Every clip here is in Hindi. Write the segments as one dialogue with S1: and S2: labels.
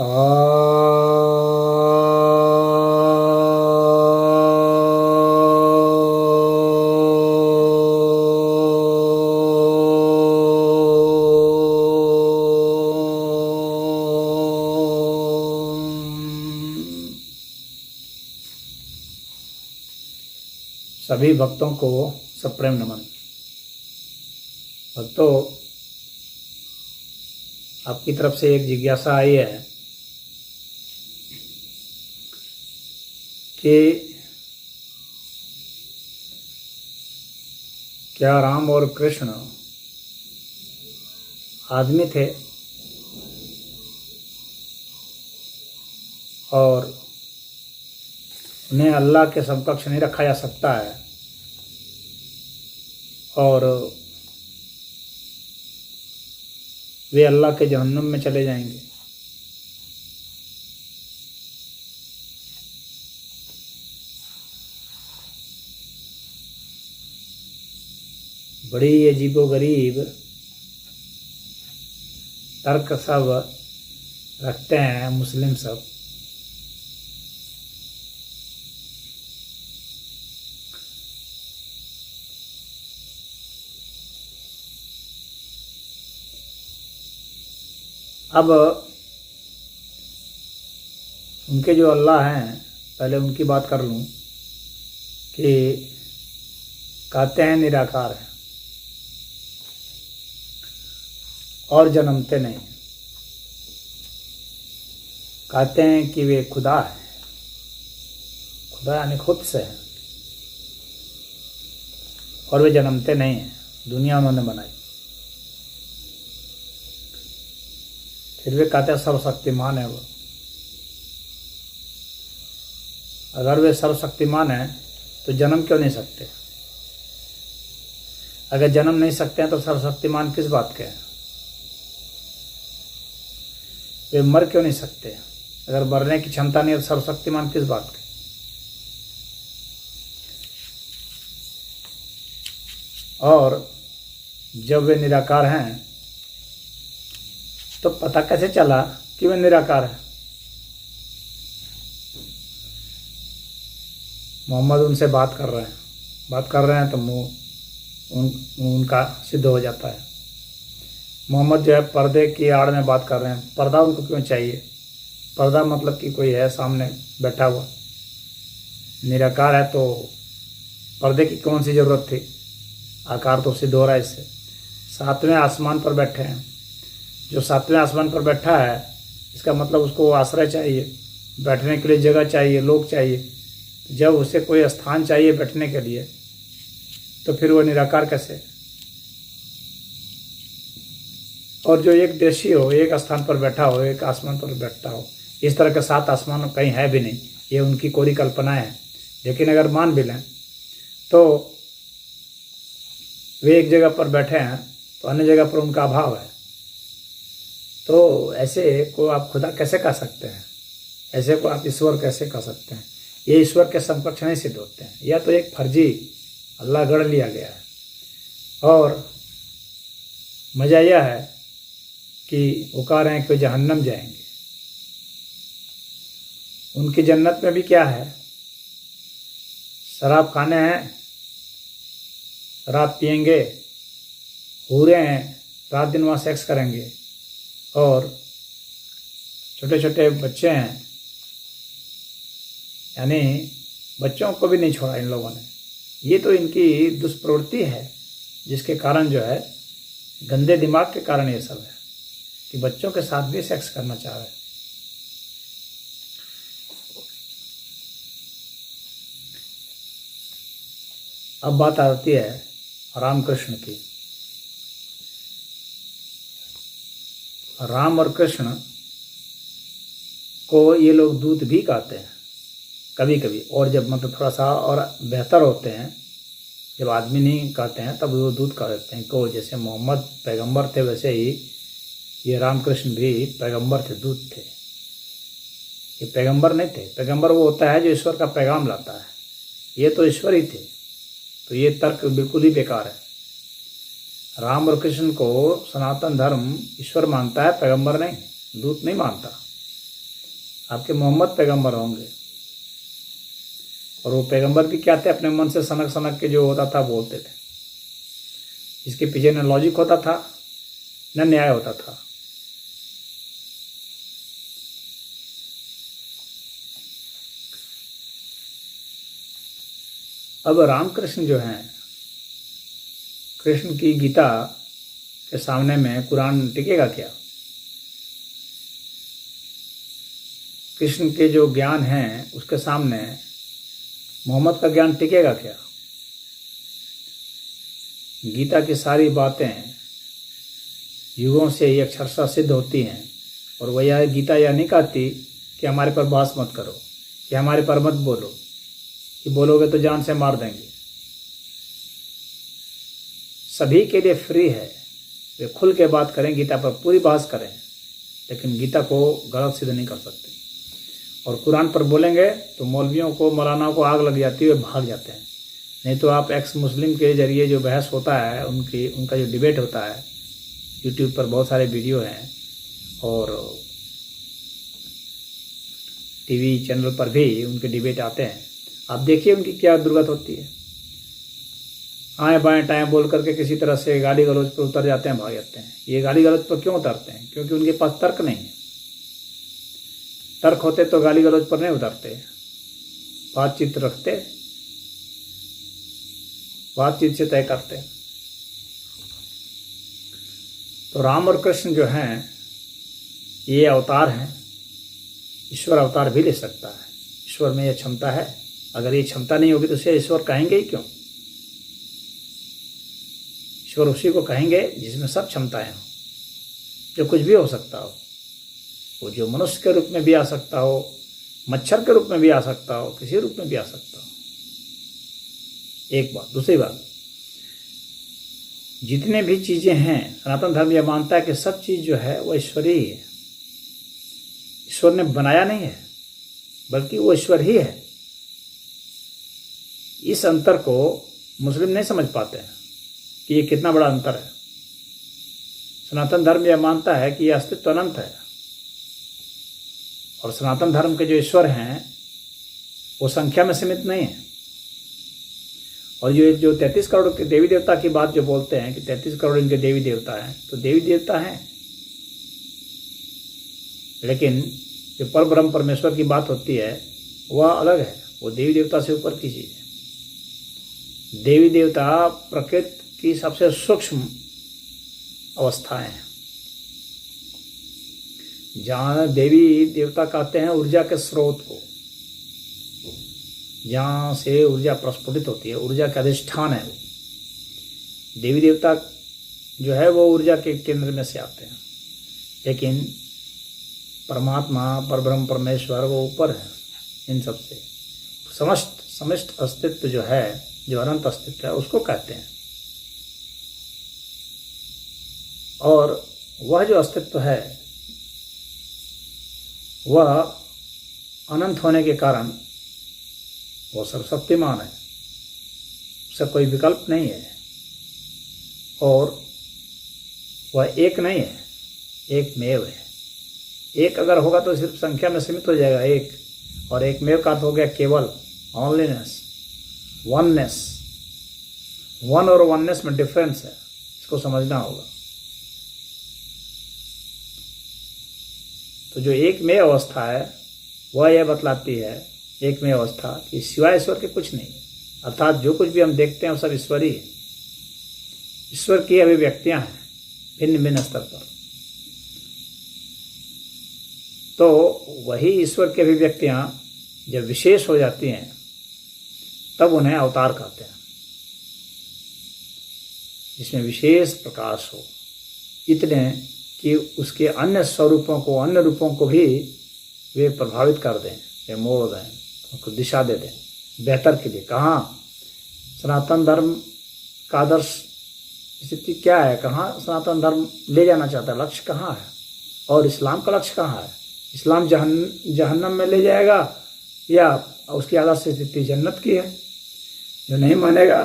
S1: सभी भक्तों को सप्रेम नमन। भक्तों, आपकी तरफ से एक जिज्ञासा आई है कि क्या राम और कृष्ण आदमी थे और उन्हें अल्लाह के समकक्ष नहीं रखा जा सकता है और वे अल्लाह के जहन्नुम में चले जाएंगे? बड़ी अजीबोगरीब तर्क सब रखते हैं मुस्लिम सब। अब उनके जो अल्लाह हैं, पहले उनकी बात कर लूँ कि कहते हैं निराकार है और जन्मते नहीं। कहते हैं कि वे खुदा है, खुदा यानी खुद से है, और वे जन्मते नहीं हैं, दुनिया उन्होंने बनाई। फिर वे कहते हैं सर्वशक्तिमान है वो। अगर वे सर्वशक्तिमान हैं तो जन्म क्यों नहीं सकते? अगर जन्म नहीं सकते हैं तो सर्वशक्तिमान किस बात के हैं? वे मर क्यों नहीं सकते? अगर मरने की क्षमता नहीं है तो सर्वशक्तिमान किस बात के? और जब वे निराकार हैं तो पता कैसे चला कि वे निराकार है? मोहम्मद उनसे बात कर रहे हैं तो मुंह उनका सिद्ध हो जाता है। मोहम्मद जो है पर्दे की आड़ में बात कर रहे हैं। पर्दा उनको क्यों चाहिए? पर्दा मतलब कि कोई है सामने बैठा हुआ। निराकार है तो पर्दे की कौन सी ज़रूरत थी? आकार तो सिद्ध हो रहा है इससे। 7वें आसमान पर बैठे हैं। जो 7वें आसमान पर बैठा है इसका मतलब उसको आश्रय चाहिए, बैठने के लिए जगह चाहिए, लोग चाहिए। जब उसे कोई स्थान चाहिए बैठने के लिए तो फिर वो निराकार कैसे? और जो एक देशी हो, एक स्थान पर बैठा हो, एक आसमान पर बैठता हो, इस तरह के 7 आसमान कहीं है भी नहीं। ये उनकी कोरी कल्पनाएं हैं। लेकिन अगर मान भी लें तो वे एक जगह पर बैठे हैं तो अन्य जगह पर उनका अभाव है। तो ऐसे को आप खुदा कैसे कह सकते हैं? ऐसे को आप ईश्वर कैसे कह सकते हैं? ये ईश्वर के समकक्ष नहीं सिद्ध होते हैं। यह तो एक फर्जी अल्लाह गढ़ लिया गया है। और मज़ा यह है कि वो कह रहे हैं कि जहन्नम जाएंगे। उनकी जन्नत में भी क्या है? शराब खाने हैं, शराब पिएंगे, हूरे हैं, रात दिन वहाँ सेक्स करेंगे, और छोटे छोटे बच्चे हैं। यानी बच्चों को भी नहीं छोड़ा इन लोगों ने। ये तो इनकी दुष्प्रवृत्ति है जिसके कारण जो है, गंदे दिमाग के कारण ये सब है कि बच्चों के साथ भी सेक्स करना चाह रहे हैं। अब बात आती है रामकृष्ण की। राम और कृष्ण को ये लोग दूत भी कहते हैं कभी कभी, और जब मतलब थोड़ा सा और बेहतर होते हैं, जब आदमी नहीं कहते हैं तब वो दूत कह देते हैं। को जैसे मोहम्मद पैगंबर थे वैसे ही ये रामकृष्ण भी पैगंबर थे, दूत थे। ये पैगंबर नहीं थे। पैगंबर वो होता है जो ईश्वर का पैगाम लाता है। ये तो ईश्वर ही थे। तो ये तर्क बिल्कुल ही बेकार है। राम और कृष्ण को सनातन धर्म ईश्वर मानता है, पैगंबर नहीं, दूत नहीं मानता। आपके मोहम्मद पैगंबर होंगे। और वो पैगंबर भी क्या थे, अपने मन से सनक सनक के जो होता था बोलते थे, इसके पीछे न लॉजिक होता था न न्याय होता था। अब रामकृष्ण जो हैं, कृष्ण की गीता के सामने में कुरान टिकेगा क्या? कृष्ण के जो ज्ञान हैं उसके सामने मोहम्मद का ज्ञान टिकेगा क्या? गीता की सारी बातें युगों से ही अक्षरशः सिद्ध होती हैं। और वह यह गीता यह नहीं कहती कि हमारे पर बहस मत करो, कि हमारे पर मत बोलो, कि बोलोगे तो जान से मार देंगे। सभी के लिए फ्री है, वे खुल के बात करें, गीता पर पूरी बहस करें, लेकिन गीता को गलत सिद्ध नहीं कर सकते। और कुरान पर बोलेंगे तो मौलवियों को, मौलानाओं को आग लग जाती है, वे भाग जाते हैं। नहीं तो आप एक्स मुस्लिम के जरिए जो बहस होता है, उनका जो डिबेट होता है, यूट्यूब पर बहुत सारे वीडियो हैं और टीवी चैनल पर भी उनके डिबेट आते हैं। आप देखिए उनकी क्या दुर्गत होती है। आए बाएं टाएं बोल करके किसी तरह से गाली गलौज पर उतर जाते हैं, भाग जाते हैं। ये गाली गलौज पर क्यों उतरते हैं? क्योंकि उनके पास तर्क नहीं है। तर्क होते तो गाली गलौज पर नहीं उतरते, बातचीत रखते, बातचीत से तय करते। तो राम और कृष्ण जो हैं ये अवतार हैं। ईश्वर अवतार भी ले सकता है, ईश्वर में यह क्षमता है। अगर ये क्षमता नहीं होगी तो उसे ईश्वर कहेंगे ही क्यों? ईश्वर उसी को कहेंगे जिसमें सब क्षमताएं हों, जो कुछ भी हो सकता हो। वो जो मनुष्य के रूप में भी आ सकता हो, मच्छर के रूप में भी आ सकता हो, किसी रूप में भी आ सकता हो। एक बात। दूसरी बात, जितने भी चीजें हैं, सनातन धर्म यह मानता है कि सब चीज जो है वह ईश्वरीय ही है। ईश्वर ने बनाया नहीं है, बल्कि वो ईश्वर ही है। इस अंतर को मुस्लिम नहीं समझ पाते हैं कि ये कितना बड़ा अंतर है। सनातन धर्म यह मानता है कि यह अस्तित्व अनंत है, और सनातन धर्म के जो ईश्वर हैं वो संख्या में सीमित नहीं है। और ये जो 33 करोड़ के देवी देवता की बात जो बोलते हैं कि 33 करोड़ इनके देवी देवता हैं, तो देवी देवता हैं, लेकिन जो परब्रह्म परमेश्वर की बात होती है वह अलग है। वो देवी देवता से ऊपर की चीज है। देवी देवता प्रकृति की सबसे सूक्ष्म अवस्थाएं हैं, जहां देवी देवता कहते हैं ऊर्जा के स्रोत को, जहां से ऊर्जा प्रस्फुटित होती है, ऊर्जा का अधिष्ठान है। देवी देवता जो है वो ऊर्जा के केंद्र में से आते हैं, लेकिन परमात्मा परब्रह्म परमेश्वर वो ऊपर है इन सब से। समस्त अस्तित्व जो है, जो अनंत अस्तित्व है, उसको कहते हैं। और वह जो अस्तित्व है वह अनंत होने के कारण वो सर्वशक्तिमान है, उसका कोई विकल्प नहीं है। और वह एक नहीं है, एक मेव है। एक अगर होगा तो सिर्फ संख्या में सीमित हो जाएगा एक, और एक मेव का अर्थ हो गया केवल, ऑनलीनेस, वननेस। वन और वननेस में डिफरेंस है, इसको समझना होगा। तो जो एक में अवस्था है वह यह बतलाती है, एक में अवस्था, कि सिवाय ईश्वर के कुछ नहीं। अर्थात जो कुछ भी हम देखते हैं वो सब ईश्वर ही है। ईश्वर की अभिव्यक्तियां हैं भिन्न भिन्न स्तर पर। तो वही ईश्वर की अभिव्यक्तियां जब विशेष हो जाती हैं तब उन्हें अवतार कहते हैं, जिसमें विशेष प्रकाश हो, इतने कि उसके अन्य स्वरूपों को, अन्य रूपों को भी वे प्रभावित कर दें, वे मोड़ दें, उनको दिशा दे दें बेहतर के लिए। कहाँ सनातन धर्म का आदर्श स्थिति क्या है, कहाँ सनातन धर्म ले जाना चाहता है, लक्ष्य कहाँ है, और इस्लाम का लक्ष्य कहाँ है? इस्लाम जहन्नम में ले जाएगा या उसकी आदर्श स्थिति जन्नत की है? जो नहीं मानेगा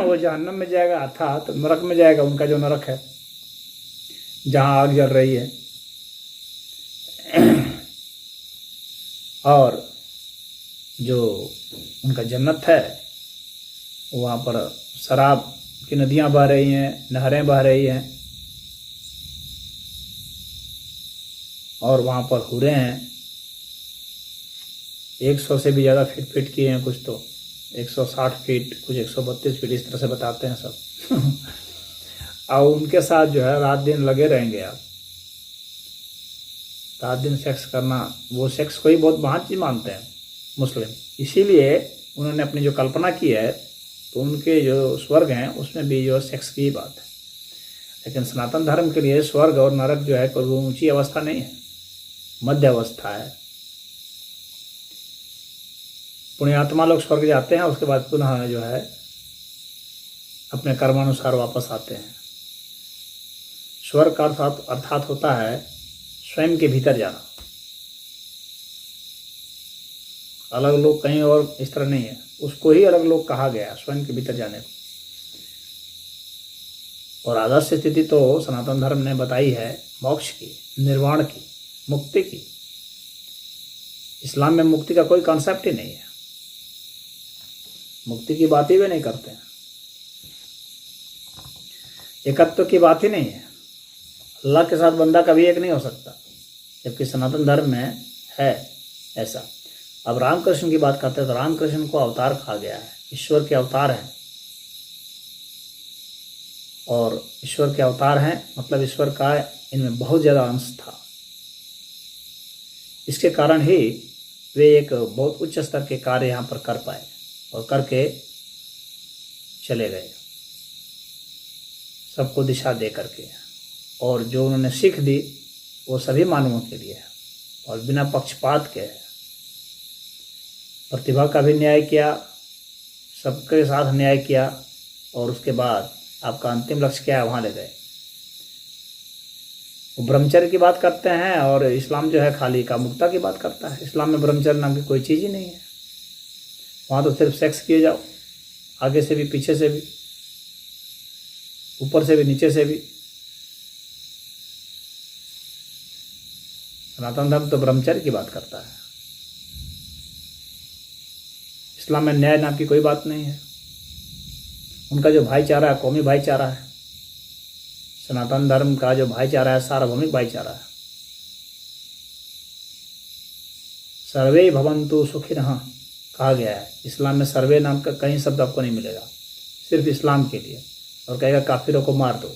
S1: वो जहन्नम में जाएगा, अर्थात नरक में जाएगा। उनका जो नरक है जहां आग जल रही है। और जो उनका जन्नत है वहाँ पर शराब की नदियाँ बह रही हैं, नहरें बह रही हैं, और वहाँ पर हुरें हैं। 100 से भी ज़्यादा फीट की हैं, कुछ तो 160 फीट, कुछ 132 फीट, इस तरह से बताते हैं सब। और उनके साथ जो है रात दिन लगे रहेंगे आप, रात दिन सेक्स करना। वो सेक्स को ही बहुत महान चीज़ मानते हैं मुस्लिम, इसीलिए उन्होंने अपनी जो कल्पना की है तो उनके जो स्वर्ग हैं उसमें भी जो सेक्स की बात है। लेकिन सनातन धर्म के लिए स्वर्ग और नरक जो है कोई ऊंची अवस्था नहीं है, मध्य अवस्था है। पुण्यात्मा लोग स्वर्ग जाते हैं, उसके बाद पुनः जो है अपने कर्मानुसार वापस आते हैं। स्वर्ग का अर्थात होता है स्वयं के भीतर जाना। अलग लोग कहीं और इस तरह नहीं है, उसको ही अलग लोग कहा गया, स्वयं के भीतर जाने को। और आदर्श स्थिति तो सनातन धर्म ने बताई है मोक्ष की, निर्वाण की, मुक्ति की। इस्लाम में मुक्ति का कोई कॉन्सेप्ट ही नहीं है, मुक्ति की बात ही वे नहीं करते हैं, एकत्व की बात ही नहीं है। अल्लाह के साथ बंदा कभी एक नहीं हो सकता, जबकि सनातन धर्म में है ऐसा। अब रामकृष्ण की बात करते हैं तो रामकृष्ण को अवतार कहा गया है, ईश्वर के अवतार हैं। और ईश्वर के अवतार हैं मतलब ईश्वर का इनमें बहुत ज़्यादा अंश था। इसके कारण ही वे एक बहुत उच्च स्तर के कार्य यहाँ पर कर पाए और करके चले गए, सबको दिशा दे करके। और जो उन्होंने सीख दी वो सभी मानवों के लिए है और बिना पक्षपात के है। प्रतिभा का भी न्याय किया, सबके साथ न्याय किया, और उसके बाद आपका अंतिम लक्ष्य क्या है वहाँ ले गए। वो ब्रह्मचर्य की बात करते हैं और इस्लाम जो है खाली कामुकता की बात करता है। इस्लाम में ब्रह्मचर्य नाम की कोई चीज़ ही नहीं है। वहाँ तो सिर्फ सेक्स किए जाओ, आगे से भी, पीछे से भी, ऊपर से भी, नीचे से भी। सनातन धर्म तो ब्रह्मचर्य की बात करता है। इस्लाम में न्याय नाम की कोई बात नहीं है। उनका जो भाईचारा है कौमी भाईचारा है। सनातन धर्म का जो भाईचारा है सार्वभौमिक भाईचारा है। सर्वे भवन्तु सुखिनः कहा गया है। इस्लाम में सर्वे नाम का कहीं शब्द आपको नहीं मिलेगा, सिर्फ इस्लाम के लिए। और कहेगा काफिरों को मार दो,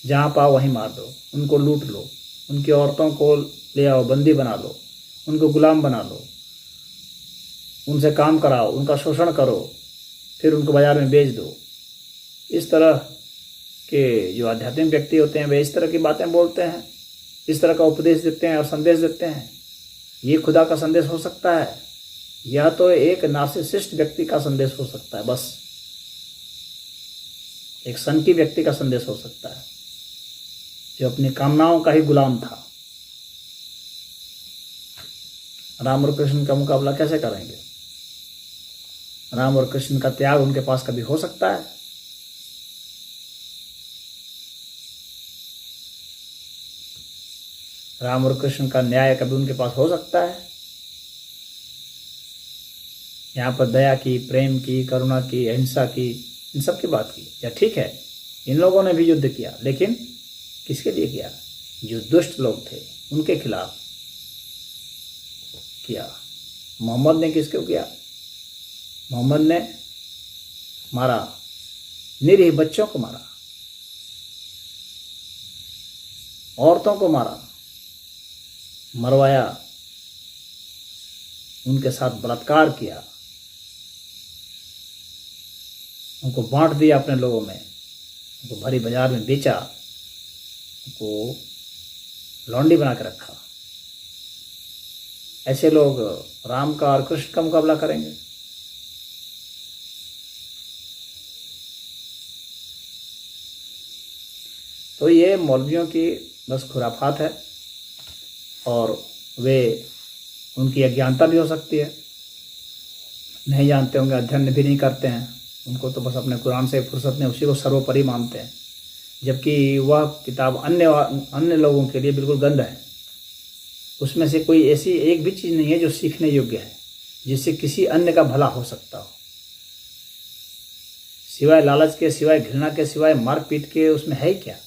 S1: जहाँ पाओ वहीं मार दो, उनको लूट लो, उनकी औरतों को ले आओ, बंदी बना लो, उनको गुलाम बना लो, उनसे काम कराओ, उनका शोषण करो, फिर उनको बाजार में बेच दो। इस तरह के जो आध्यात्मिक व्यक्ति होते हैं वे इस तरह की बातें बोलते हैं, इस तरह का उपदेश देते हैं और संदेश देते हैं। ये खुदा का संदेश हो सकता है या तो एक नार्सिसिस्ट व्यक्ति का संदेश हो सकता है, बस एक सनकी व्यक्ति का संदेश हो सकता है जो अपनी कामनाओं का ही गुलाम था। राम और कृष्ण का मुकाबला कैसे करेंगे? राम और कृष्ण का त्याग उनके पास कभी हो सकता है? राम और कृष्ण का न्याय कभी उनके पास हो सकता है? यहाँ पर दया की, प्रेम की, करुणा की, अहिंसा की, इन सब की बात की। या ठीक है, इन लोगों ने भी युद्ध किया, लेकिन किसके लिए किया? जो दुष्ट लोग थे उनके खिलाफ किया। मोहम्मद ने किसको किया? मोहम्मद ने मारा, निरीह बच्चों को मारा, औरतों को मारा, मरवाया, उनके साथ बलात्कार किया, उनको बांट दिया अपने लोगों में, उनको भरी बाजार में बेचा, उनको लौंडी बना के रखा। ऐसे लोग राम का और कृष्ण का मुकाबला करेंगे? तो ये मौलवियों की बस खुराफात है और वे उनकी अज्ञानता भी हो सकती है, नहीं जानते होंगे, अध्ययन भी नहीं करते हैं। उनको तो बस अपने कुरान से फुर्सत में उसी को सर्वोपरि मानते हैं, जबकि वह किताब अन्य लोगों के लिए बिल्कुल गंध है। उसमें से कोई ऐसी एक भी चीज़ नहीं है जो सीखने योग्य है, जिससे किसी अन्य का भला हो सकता हो। सिवाय लालच के, सिवाय घृणा के, सिवाय मारपीट के उसमें है ही क्या?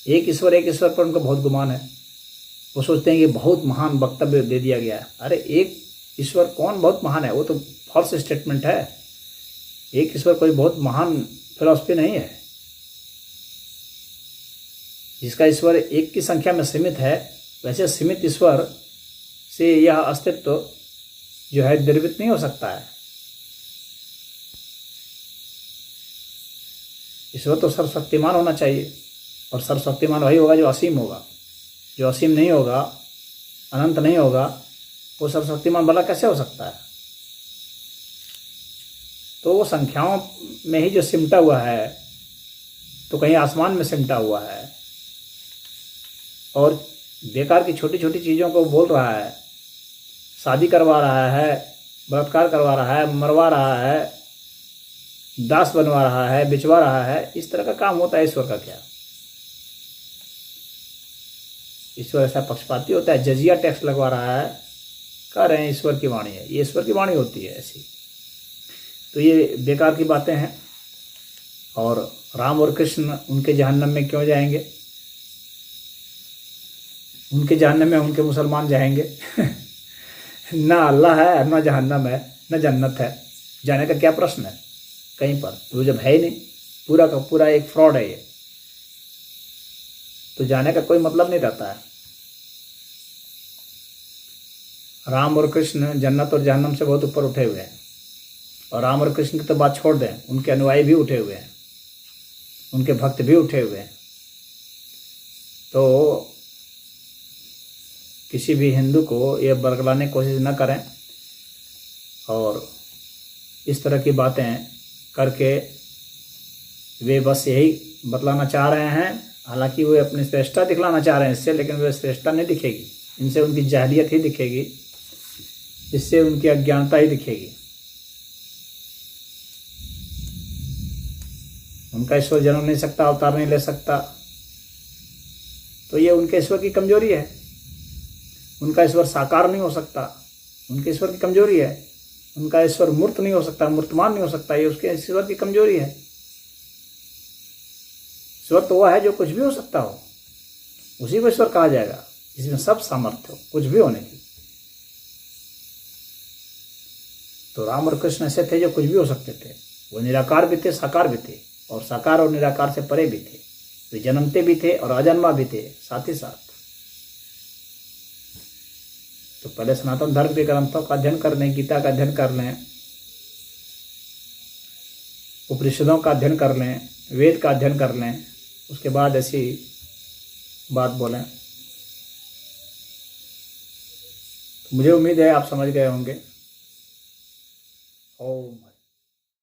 S1: एक ईश्वर पर उनको बहुत गुमान है। वो सोचते हैं कि बहुत महान वक्तव्य दे दिया गया है। अरे एक ईश्वर कौन बहुत महान है? वो तो फॉल्स स्टेटमेंट है। एक ईश्वर कोई बहुत महान फिलॉसफी नहीं है। जिसका ईश्वर एक की संख्या में सीमित है, वैसे सीमित ईश्वर से यह अस्तित्व जो है निर्मित नहीं हो सकता है। ईश्वर तो सर्वशक्तिमान होना चाहिए, और सर्वशक्तिमान वही होगा जो असीम होगा। जो असीम नहीं होगा, अनंत नहीं होगा, वो सर्वशक्तिमान भला कैसे हो सकता है? तो वो संख्याओं में ही जो सिमटा हुआ है, तो कहीं आसमान में सिमटा हुआ है, और बेकार की छोटी छोटी चीज़ों को बोल रहा है। शादी करवा रहा है, बलात्कार करवा रहा है, मरवा रहा है, दास बनवा रहा है, बिचवा रहा है। इस तरह का काम होता है ईश्वर का क्या? ईश्वर ऐसा पक्षपाती होता है? जजिया टैक्स लगवा रहा है, कह रहे हैं ईश्वर की वाणी है। ये ईश्वर की वाणी होती है ऐसी? तो ये बेकार की बातें हैं। और राम और कृष्ण उनके जहन्नम में क्यों जाएंगे? उनके जहन्नम में उनके मुसलमान जाएंगे। ना अल्लाह है, ना जहन्नम है, ना जन्नत है। जाने का क्या प्रश्न है कहीं पर? वो जब है ही नहीं, पूरा का पूरा एक फ्रॉड है ये, तो जाने का कोई मतलब नहीं रहता है। राम और कृष्ण जन्नत और जहन्नम से बहुत ऊपर उठे हुए हैं। और राम और कृष्ण की तो बात छोड़ दें, उनके अनुयायी भी उठे हुए हैं, उनके भक्त भी उठे हुए हैं। तो किसी भी हिंदू को ये बरगलाने की कोशिश न करें, और इस तरह की बातें करके वे बस यही बतलाना चाह रहे हैं। हालांकि वे अपनी श्रेष्ठता दिखलाना चाह रहे हैं इससे, लेकिन वे श्रेष्ठता नहीं दिखेगी। इनसे उनकी जाहिलियत ही दिखेगी, इससे उनकी अज्ञानता ही दिखेगी। उनका ईश्वर जन्म नहीं सकता, अवतार नहीं ले सकता, तो ये उनके ईश्वर की कमजोरी है। उनका ईश्वर साकार नहीं हो सकता, उनके ईश्वर की कमजोरी है। उनका ईश्वर मूर्त नहीं हो सकता, मूर्तमान नहीं हो सकता, ये उसके ईश्वर की कमजोरी है। ईश्वर तो वह है जो कुछ भी हो सकता हो, उसी को ईश्वर कहा जाएगा, जिसमें सब सामर्थ्य हो कुछ भी होने की। तो राम और कृष्ण ऐसे थे जो कुछ भी हो सकते थे। वो निराकार भी थे, साकार भी थे, और साकार और निराकार से परे भी थे। वे जन्मते भी थे और अजन्मा भी थे साथ ही साथ। तो पहले सनातन धर्म के ग्रंथों का अध्ययन कर लें, गीता का अध्ययन कर लें, उपनिषदों का अध्ययन कर लें, वेद का अध्ययन कर लें, उसके बाद ऐसी बात बोलें। मुझे उम्मीद है आप समझ गए होंगे। ओम।